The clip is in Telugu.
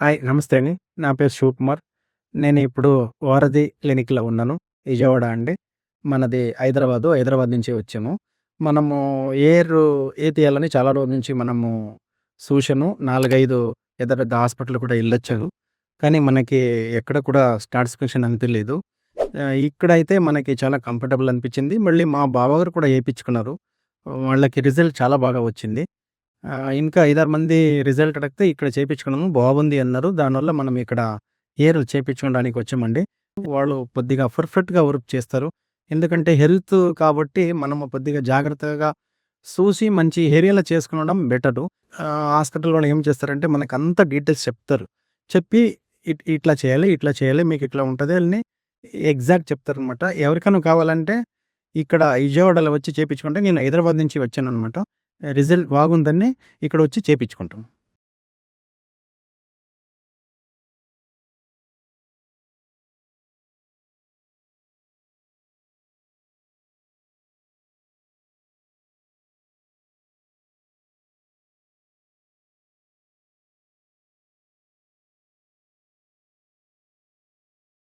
హాయ్. నమస్తే అండి. నా పేరు శివకుమార్. నేను ఇప్పుడు వారధి క్లినిక్‌లో ఉన్నాను. విజయవాడ అండి. మనది హైదరాబాదు. హైదరాబాద్ నుంచి వచ్చాము. మనము ఏ తీయాలని చాలా రోజుల నుంచి మనము సూషను 4, 5 పెద్ద పెద్ద హాస్పిటల్ కూడా ఎళ్ళొచ్చాను. కానీ మనకి ఎక్కడ కూడా సాటిస్ఫాక్షన్ అనిపియలేదు. ఇక్కడైతే మనకి చాలా కంఫర్టబుల్ అనిపించింది. మళ్ళీ మా బావగారు కూడా ఏపిచ్చుకున్నారు. వాళ్ళకి రిజల్ట్ చాలా బాగా వచ్చింది. ఇంకా 5, 6 మంది రిజల్ట్ అడిగితే ఇక్కడ చేపించుకున్నాము. బాగుంది అన్నారు. దానివల్ల మనం ఇక్కడ చేపించుకోవడానికి వచ్చామండి. వాళ్ళు కొద్దిగా పర్ఫెక్ట్‌గా వర్క్ చేస్తారు. ఎందుకంటే హెల్త్ కాబట్టి మనము కొద్దిగా జాగ్రత్తగా చూసి మంచి ఏరియాలో చేసుకొనడం బెటరు. హాస్పిటల్ వాళ్ళు ఏం చేస్తారంటే మనకంతా డీటెయిల్స్ చెప్తారు. చెప్పి ఇట్లా చేయాలి, ఇట్లా చేయాలి, మీకు ఇట్లా ఉంటది అని ఎగ్జాక్ట్ చెప్తారనమాట. ఎవరికైనా కావాలంటే ఇక్కడ విజయవాడలో వచ్చి చేపించుకుంటే నేను హైదరాబాద్ నుంచి వచ్చాననమాట. రిజల్ట్ బాగుందని ఇక్కడొచ్చి చేపించుకుంటాం.